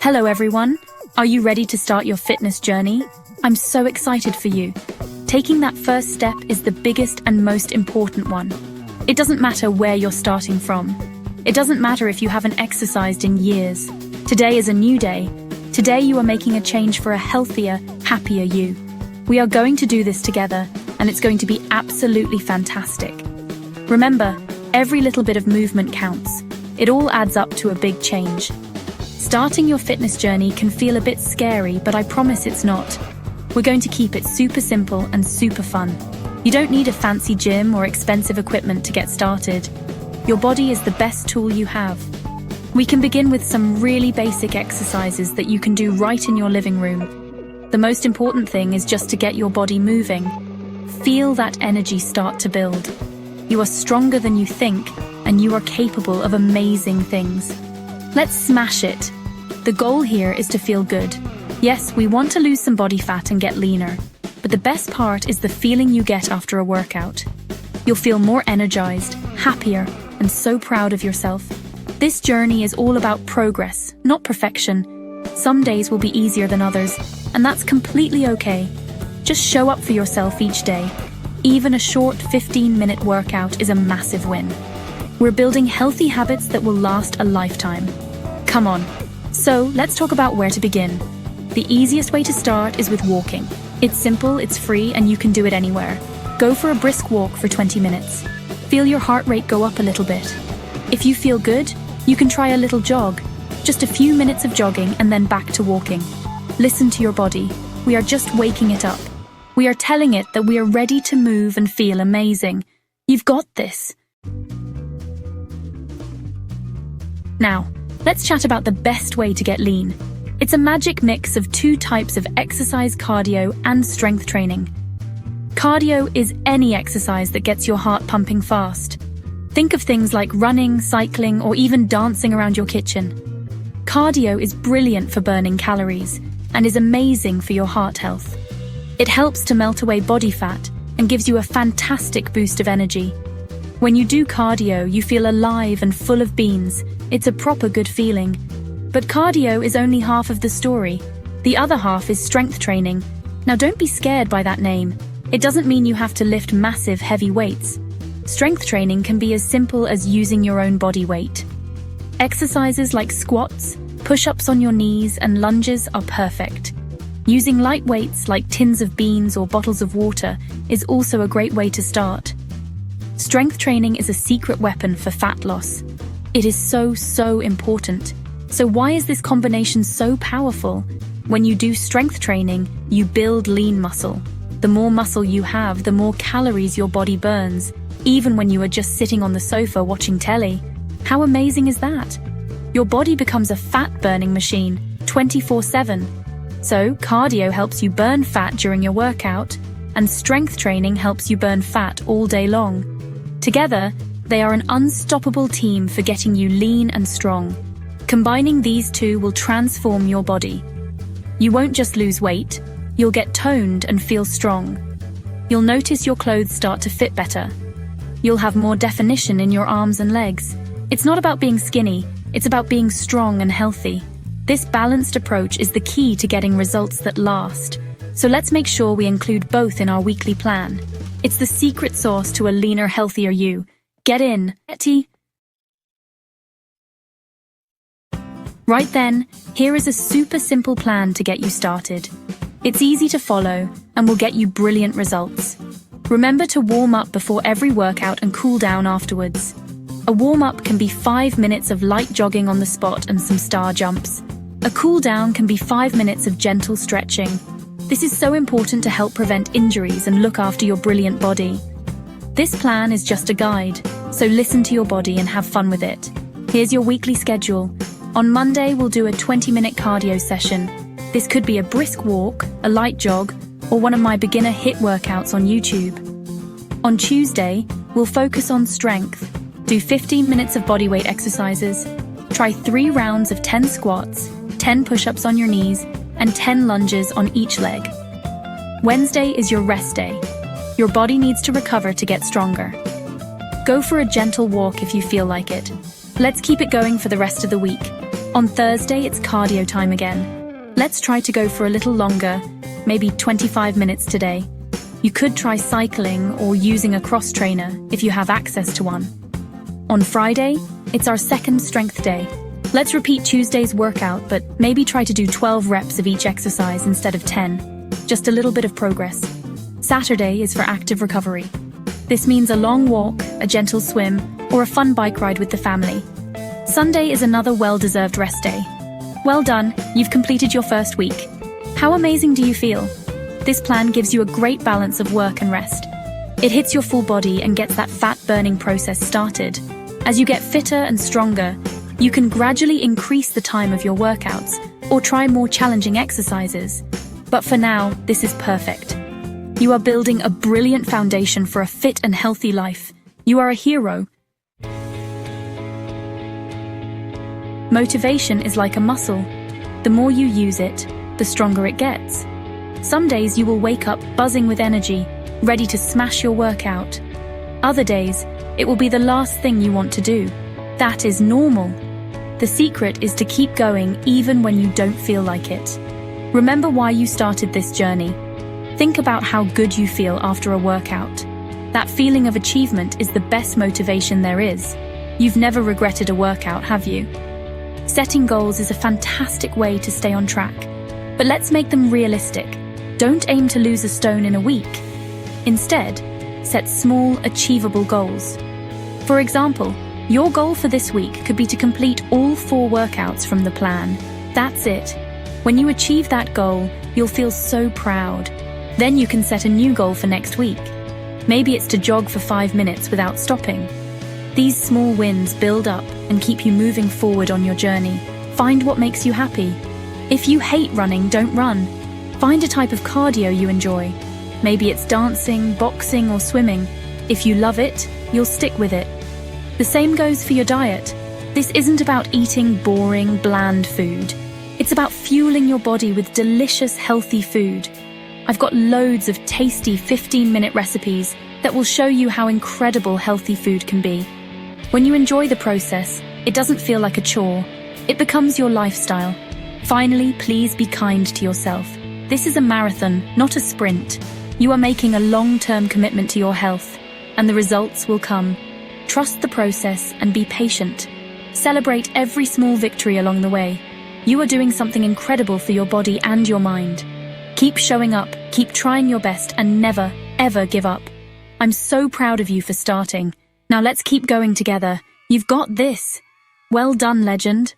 Hello everyone, are you ready to start your fitness journey? I'm so excited for you. Taking that first step is the biggest and most important one. It doesn't matter where you're starting from. It doesn't matter if you haven't exercised in years. Today is a new day. Today you are making a change for a healthier, happier you. We are going to do this together, and it's going to be absolutely fantastic. Remember, every little bit of movement counts. It all adds up to a big change. Starting your fitness journey can feel a bit scary, but I promise it's not. We're going to keep it super simple and super fun. You don't need a fancy gym or expensive equipment to get started. Your body is the best tool you have. We can begin with some really basic exercises that you can do right in your living room. The most important thing is just to get your body moving. Feel that energy start to build. You are stronger than you think, and you are capable of amazing things. Let's smash it. The goal here is to feel good. Yes, we want to lose some body fat and get leaner, but the best part is the feeling you get after a workout. You'll feel more energized, happier, and so proud of yourself. This journey is all about progress, not perfection. Some days will be easier than others, and that's completely okay. Just show up for yourself each day. Even a short 15-minute workout is a massive win. We're building healthy habits that will last a lifetime. Come on. So, let's talk about where to begin. The easiest way to start is with walking. It's simple, it's free, and you can do it anywhere. Go for a brisk walk for 20 minutes. Feel your heart rate go up a little bit. If you feel good, you can try a little jog. Just a few minutes of jogging and then back to walking. Listen to your body. We are just waking it up. We are telling it that we are ready to move and feel amazing. You've got this. Now, let's chat about the best way to get lean. It's a magic mix of two types of exercise, cardio and strength training. Cardio is any exercise that gets your heart pumping fast. Think of things like running, cycling, or even dancing around your kitchen. Cardio is brilliant for burning calories and is amazing for your heart health. It helps to melt away body fat and gives you a fantastic boost of energy. When you do cardio, you feel alive and full of beans. It's a proper good feeling. But cardio is only half of the story. The other half is strength training. Now don't be scared by that name. It doesn't mean you have to lift massive, heavy weights. Strength training can be as simple as using your own body weight. Exercises like squats, push-ups on your knees, and lunges are perfect. Using light weights like tins of beans or bottles of water is also a great way to start. Strength training is a secret weapon for fat loss. It is so important. So why is this combination so powerful? When you do strength training, you build lean muscle. The more muscle you have, the more calories your body burns, even when you are just sitting on the sofa watching telly. How amazing is that? Your body becomes a fat-burning machine, 24/7. So, cardio helps you burn fat during your workout, and strength training helps you burn fat all day long. Together, they are an unstoppable team for getting you lean and strong. Combining these two will transform your body. You won't just lose weight, you'll get toned and feel strong. You'll notice your clothes start to fit better. You'll have more definition in your arms and legs. It's not about being skinny, it's about being strong and healthy. This balanced approach is the key to getting results that last. So let's make sure we include both in our weekly plan. It's the secret sauce to a leaner, healthier you. Get in, Etty. Right then, here is a super simple plan to get you started. It's easy to follow and will get you brilliant results. Remember to warm up before every workout and cool down afterwards. A warm-up can be 5 minutes of light jogging on the spot and some star jumps. A cool down can be 5 minutes of gentle stretching. This is so important to help prevent injuries and look after your brilliant body. This plan is just a guide, so listen to your body and have fun with it. Here's your weekly schedule. On Monday, we'll do a 20-minute cardio session. This could be a brisk walk, a light jog, or one of my beginner HIIT workouts on YouTube. On Tuesday, we'll focus on strength. Do 15 minutes of bodyweight exercises. Try 3 rounds of 10 squats, 10 push-ups on your knees, and 10 lunges on each leg. Wednesday is your rest day. Your body needs to recover to get stronger. Go for a gentle walk if you feel like it. Let's keep it going for the rest of the week. On Thursday, it's cardio time again. Let's try to go for a little longer, maybe 25 minutes today. You could try cycling or using a cross trainer if you have access to one. On Friday, it's our second strength day. Let's repeat Tuesday's workout, but maybe try to do 12 reps of each exercise instead of 10. Just a little bit of progress. Saturday is for active recovery. This means a long walk, a gentle swim, or a fun bike ride with the family. Sunday is another well-deserved rest day. Well done, you've completed your first week. How amazing do you feel? This plan gives you a great balance of work and rest. It hits your full body and gets that fat-burning process started. As you get fitter and stronger, you can gradually increase the time of your workouts or try more challenging exercises. But for now, this is perfect. You are building a brilliant foundation for a fit and healthy life. You are a hero. Motivation is like a muscle. The more you use it, the stronger it gets. Some days you will wake up buzzing with energy, ready to smash your workout. Other days, it will be the last thing you want to do. That is normal. The secret is to keep going even when you don't feel like it. Remember why you started this journey. Think about how good you feel after a workout. That feeling of achievement is the best motivation there is. You've never regretted a workout, have you? Setting goals is a fantastic way to stay on track. But let's make them realistic. Don't aim to lose a stone in a week. Instead, set small, achievable goals. For example, your goal for this week could be to complete all 4 workouts from the plan. That's it. When you achieve that goal, you'll feel so proud. Then you can set a new goal for next week. Maybe it's to jog for 5 minutes without stopping. These small wins build up and keep you moving forward on your journey. Find what makes you happy. If you hate running, don't run. Find a type of cardio you enjoy. Maybe it's dancing, boxing, or swimming. If you love it, you'll stick with it. The same goes for your diet. This isn't about eating boring, bland food. It's about fueling your body with delicious, healthy food. I've got loads of tasty 15-minute recipes that will show you how incredible healthy food can be. When you enjoy the process, it doesn't feel like a chore. It becomes your lifestyle. Finally, please be kind to yourself. This is a marathon, not a sprint. You are making a long-term commitment to your health, and the results will come. Trust the process and be patient. Celebrate every small victory along the way. You are doing something incredible for your body and your mind. Keep showing up, keep trying your best, and never, ever give up. I'm so proud of you for starting. Now let's keep going together. You've got this. Well done, legend.